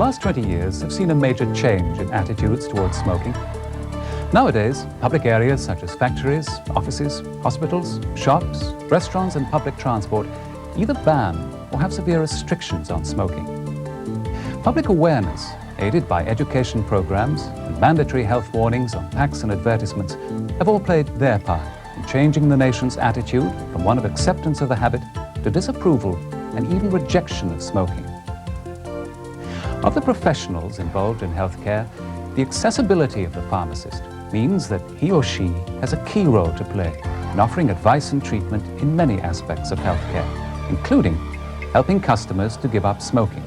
last 20 years have seen a major change in attitudes towards smoking. Nowadays, public areas such as factories, offices, hospitals, shops, restaurants and public transport either ban or have severe restrictions on smoking. Public awareness, aided by education programs and mandatory health warnings on packs and advertisements, have all played their part in changing the nation's attitude from one of acceptance of the habit to disapproval and even rejection of smoking. Of the professionals involved in healthcare, the accessibility of the pharmacist means that he or she has a key role to play in offering advice and treatment in many aspects of healthcare, including helping customers to give up smoking.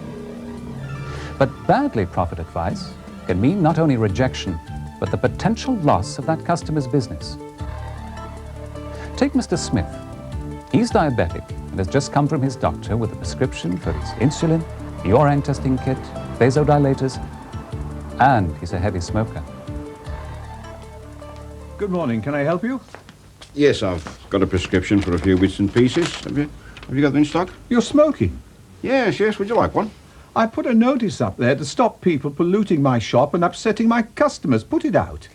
But badly proffered advice can mean not only rejection, but the potential loss of that customer's business. Take Mr. Smith. He's diabetic and has just come from his doctor with a prescription for his insulin, the urine testing kit, vasodilators, and he's a heavy smoker. Good morning. Can I help you? Yes, I've got a prescription for a few bits and pieces. Have you got them in stock? You're smoking. Yes. Would you like one? I put a notice up there to stop people polluting my shop and upsetting my customers. Put it out.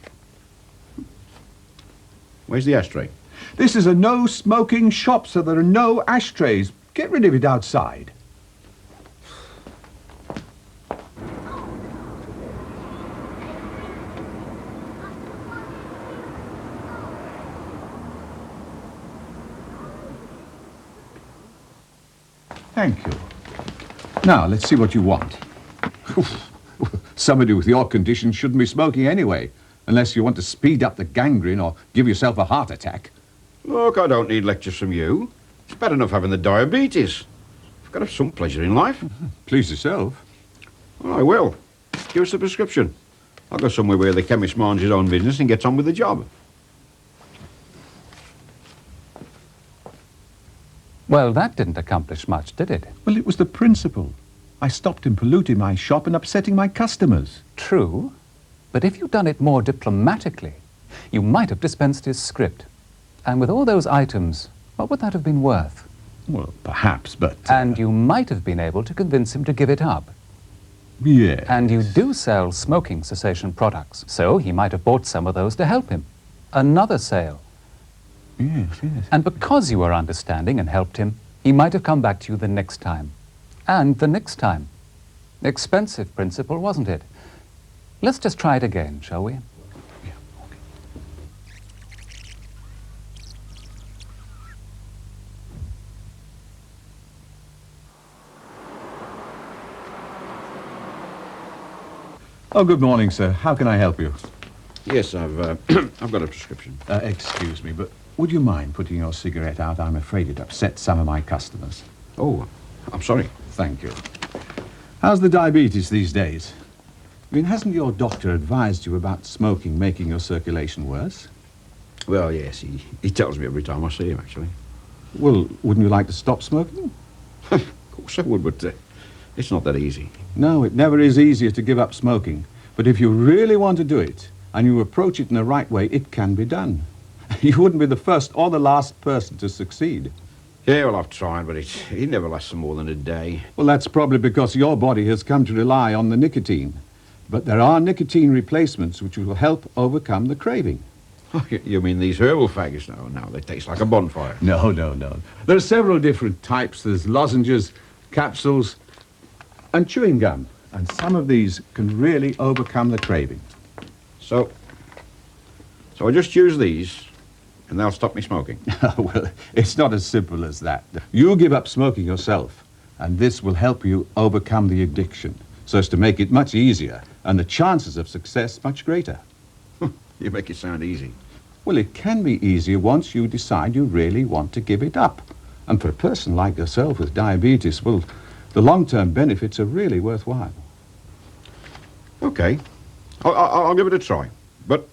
Where's the ashtray? This is a no-smoking shop, so there are no ashtrays. Get rid of it outside. Thank you. Now, let's see what you want. Somebody with your condition shouldn't be smoking anyway, unless you want to speed up the gangrene or give yourself a heart attack. Look, I don't need lectures from you. It's bad enough having the diabetes. I've got to have some pleasure in life. Please yourself. Well, I will. Give us the prescription. I'll go somewhere where the chemist minds his own business and gets on with the job. Well, that didn't accomplish much, did it? Well, it was the principle. I stopped him polluting my shop and upsetting my customers. True, but if you'd done it more diplomatically, you might have dispensed his script. And with all those items, what would that have been worth? Well, perhaps, but... And you might have been able to convince him to give it up. Yes. And you do sell smoking cessation products, so he might have bought some of those to help him. Another sale. Yes. And because you were understanding and helped him, he might have come back to you the next time. And the next time. Expensive principle, wasn't it? Let's just try it again, shall we? Yeah, okay. Oh, good morning, sir. How can I help you? Yes, I've got a prescription. Excuse me, but would you mind putting your cigarette out? I'm afraid it upsets some of my customers. Oh, I'm sorry. Thank you. How's the diabetes these days? I mean, hasn't your doctor advised you about smoking making your circulation worse? Well, yes, he tells me every time I see him, actually. Well, wouldn't you like to stop smoking? Of course I would, but it's not that easy. No, it never is easier to give up smoking. But if you really want to do it, and you approach it in the right way, it can be done. You wouldn't be the first or the last person to succeed. Yeah, well, I've tried, but it never lasts more than a day. Well, that's probably because your body has come to rely on the nicotine. But there are nicotine replacements which will help overcome the craving. Oh, you mean these herbal faggots? No, they taste like a bonfire. No. There are several different types. There's lozenges, capsules, and chewing gum. And some of these can really overcome the craving. So I just use these, and they'll stop me smoking. Well, it's not as simple as that. You give up smoking yourself, and this will help you overcome the addiction, so as to make it much easier, and the chances of success much greater. You make it sound easy. Well, it can be easier once you decide you really want to give it up. And for a person like yourself with diabetes, well, the long-term benefits are really worthwhile. Okay, I'll give it a try. But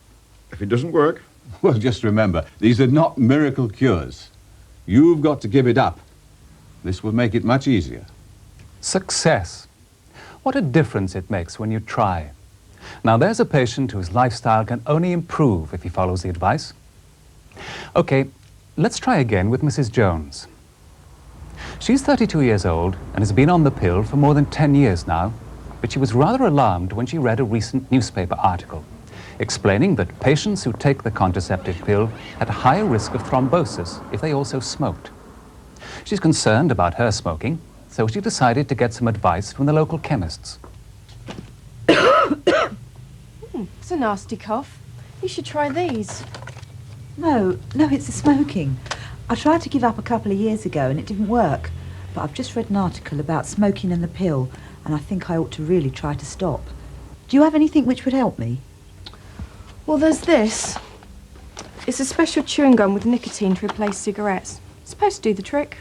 if it doesn't work... Well, just remember, these are not miracle cures. You've got to give it up. This will make it much easier. Success. What a difference it makes when you try. Now, there's a patient whose lifestyle can only improve if he follows the advice. Okay, let's try again with Mrs. Jones. She's 32 years old and has been on the pill for more than 10 years now. but she was rather alarmed when she read a recent newspaper article explaining that patients who take the contraceptive pill had a higher risk of thrombosis if they also smoked. She's concerned about her smoking, so she decided to get some advice from the local chemists. It's a nasty cough. You should try these. No, it's the smoking. I tried to give up a couple of years ago and it didn't work. But I've just read an article about smoking and the pill, and I think I ought to really try to stop. Do you have anything which would help me? Well, there's this. It's a special chewing gum with nicotine to replace cigarettes. It's supposed to do the trick.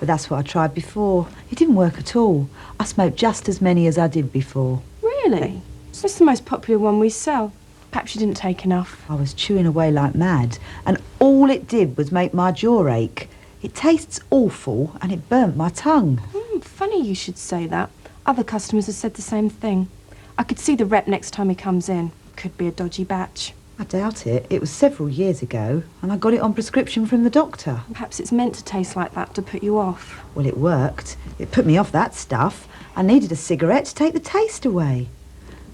But that's what I tried before. It didn't work at all. I smoked just as many as I did before. Really? It's the most popular one we sell. Perhaps you didn't take enough. I was chewing away like mad, and all it did was make my jaw ache. It tastes awful, and it burnt my tongue. Funny you should say that. Other customers have said the same thing. I could see the rep next time he comes in. Could be a dodgy batch. I doubt it. It was several years ago, and I got it on prescription from the doctor. Perhaps it's meant to taste like that to put you off. Well, it worked. It put me off that stuff. I needed a cigarette to take the taste away.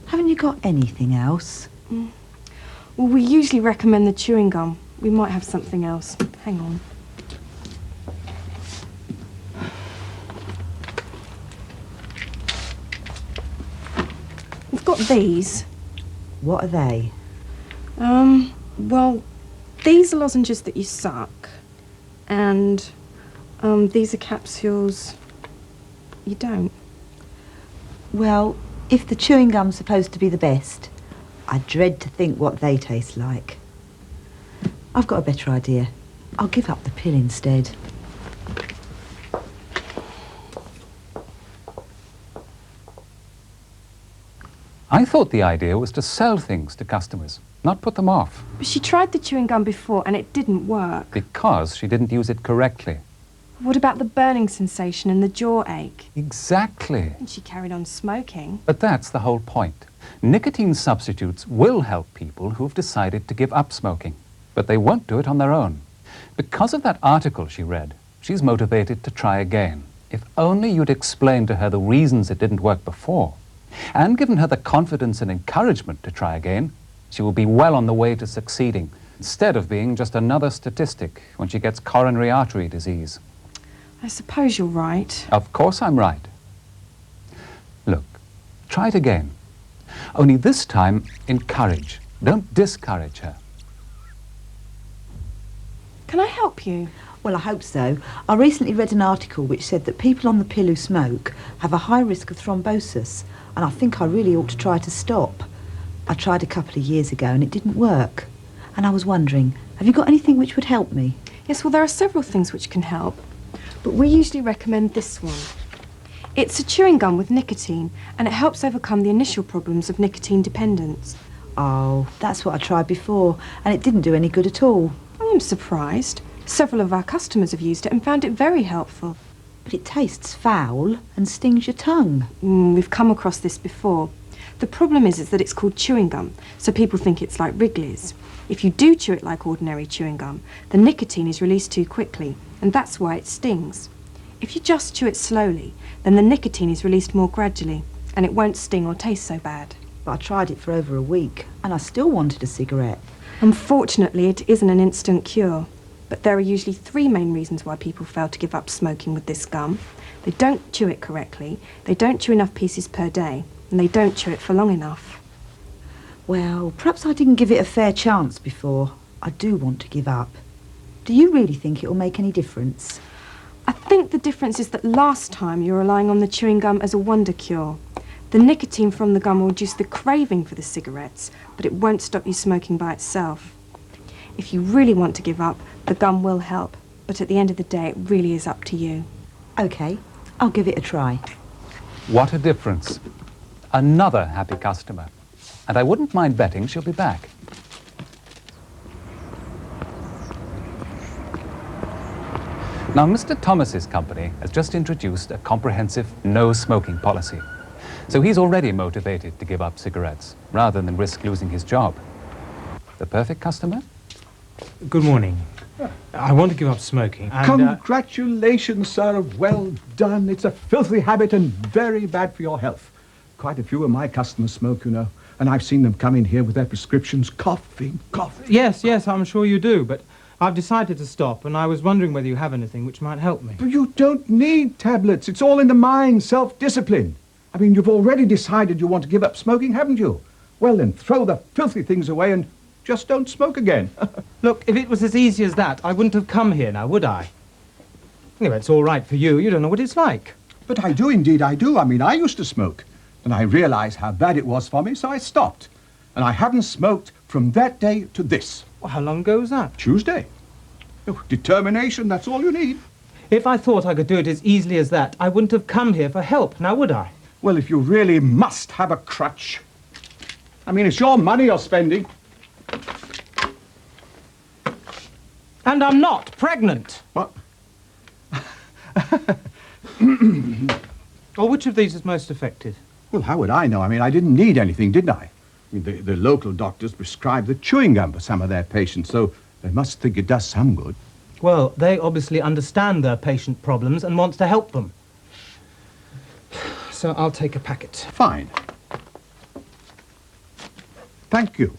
Haven't you got anything else? Well, we usually recommend the chewing gum. We might have something else. Hang on. We've got these. What are they? Well, these are lozenges that you suck. And, these are capsules you don't. Well, if the chewing gum's supposed to be the best, I dread to think what they taste like. I've got a better idea. I'll give up the pill instead. I thought the idea was to sell things to customers, not put them off, But she tried the chewing gum before and it didn't work. because she didn't use it correctly. What about the burning sensation and the jaw ache? Exactly. And she carried on smoking. But that's the whole point. Nicotine substitutes will help people who've decided to give up smoking, but they won't do it on their own. Because of that article she read, she's motivated to try again. If only you'd explained to her the reasons it didn't work before, and given her the confidence and encouragement to try again, she will be well on the way to succeeding, instead of being just another statistic when she gets coronary artery disease. I suppose you're right. Of course I'm right. Look, try it again. Only this time, encourage. Don't discourage her. Can I help you? Well, I hope so. I recently read an article which said that people on the pill who smoke have a high risk of thrombosis, and I think I really ought to try to stop. I tried a couple of years ago and it didn't work. And I was wondering, have you got anything which would help me? Yes, well, there are several things which can help, but we usually recommend this one. It's a chewing gum with nicotine, and it helps overcome the initial problems of nicotine dependence. Oh, that's what I tried before, and it didn't do any good at all. I'm surprised. Several of our customers have used it and found it very helpful. But it tastes foul and stings your tongue. We've come across this before. The problem is that it's called chewing gum, so people think it's like Wrigley's. If you do chew it like ordinary chewing gum, the nicotine is released too quickly, and that's why it stings. If you just chew it slowly, then the nicotine is released more gradually, and it won't sting or taste so bad. But I tried it for over a week, and I still wanted a cigarette. Unfortunately, it isn't an instant cure, but there are usually 3 main reasons why people fail to give up smoking with this gum. They don't chew it correctly, they don't chew enough pieces per day, and they don't chew it for long enough. Well, perhaps I didn't give it a fair chance before. I do want to give up. Do you really think it will make any difference? I think the difference is that last time you were relying on the chewing gum as a wonder cure. The nicotine from the gum will reduce the craving for the cigarettes, but it won't stop you smoking by itself. If you really want to give up, the gum will help, but at the end of the day, it really is up to you. OK, I'll give it a try. What a difference. Another happy customer. And I wouldn't mind betting she'll be back. Now, Mr. Thomas's company has just introduced a comprehensive no-smoking policy. So he's already motivated to give up cigarettes, rather than risk losing his job. The perfect customer? Good morning. I want to give up smoking and... Congratulations, sir. Well done. It's a filthy habit and very bad for your health. Quite a few of my customers smoke, you know, and I've seen them come in here with their prescriptions coughing. Yes, I'm sure you do, but I've decided to stop, and I was wondering whether you have anything which might help me. But you don't need tablets. It's all in the mind, self-discipline. I mean, you've already decided you want to give up smoking, haven't you? Well, then throw the filthy things away and just don't smoke again. Look, if it was as easy as that, I wouldn't have come here now, would I? Anyway, it's all right for you. You don't know what it's like. But I do, indeed I do. I mean, I used to smoke, and I realized how bad it was for me, so I stopped. And I haven't smoked from that day to this. Well, how long ago was that? Tuesday. Oh, determination, that's all you need. If I thought I could do it as easily as that, I wouldn't have come here for help, now would I? Well, if you really must have a crutch. I mean, it's your money you're spending. And I'm not pregnant. What? Or which of these is most effective? Well, how would I know? I mean, I didn't need anything, did I? I mean, the local doctors prescribed the chewing gum for some of their patients, so they must think it does some good. Well, they obviously understand their patient problems and want to help them. So I'll take a packet. Fine. Thank you.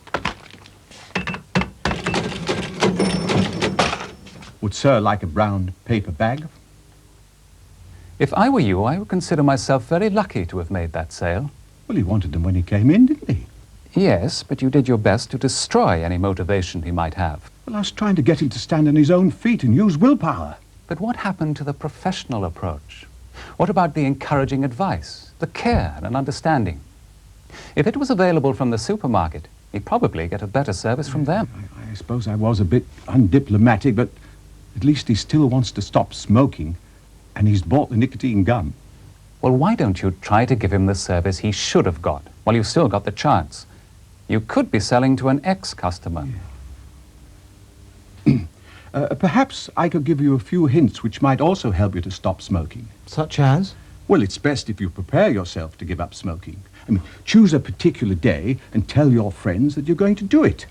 Would Sir like a brown paper bag? If I were you, I would consider myself very lucky to have made that sale. Well, he wanted them when he came in, didn't he? Yes, but you did your best to destroy any motivation he might have. Well, I was trying to get him to stand on his own feet and use willpower. But what happened to the professional approach? What about the encouraging advice, the care and understanding? If it was available from the supermarket, he'd probably get a better service from them. I suppose I was a bit undiplomatic, but at least he still wants to stop smoking, and he's bought the nicotine gum. Well, why don't you try to give him the service he should have got while you've still got the chance? You could be selling to an ex-customer. Yeah. Perhaps I could give you a few hints which might also help you to stop smoking. Such as? Well, it's best if you prepare yourself to give up smoking. I mean, choose a particular day and tell your friends that you're going to do it.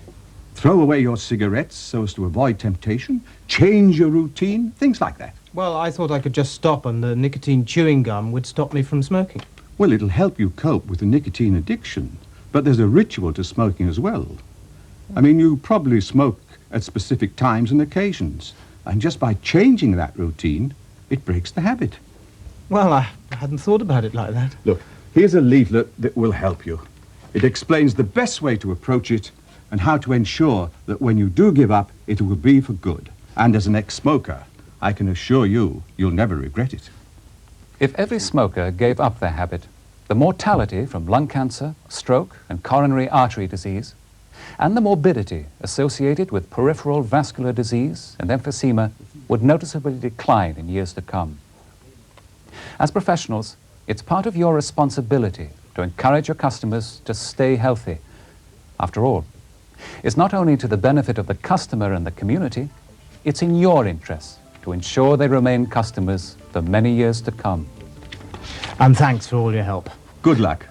Throw away your cigarettes so as to avoid temptation. Change your routine, things like that. Well, I thought I could just stop and the nicotine chewing gum would stop me from smoking. Well, it'll help you cope with the nicotine addiction. But there's a ritual to smoking as well. I mean, you probably smoke at specific times and occasions. And just by changing that routine, it breaks the habit. Well, I hadn't thought about it like that. Look, here's a leaflet that will help you. It explains the best way to approach it and how to ensure that when you do give up, it will be for good. And as an ex-smoker, I can assure you, you'll never regret it. If every smoker gave up their habit, the mortality from lung cancer, stroke, and coronary artery disease, and the morbidity associated with peripheral vascular disease and emphysema would noticeably decline in years to come. As professionals, it's part of your responsibility to encourage your customers to stay healthy. After all, it's not only to the benefit of the customer and the community, it's in your interest to ensure they remain customers for many years to come. And thanks for all your help. Good luck.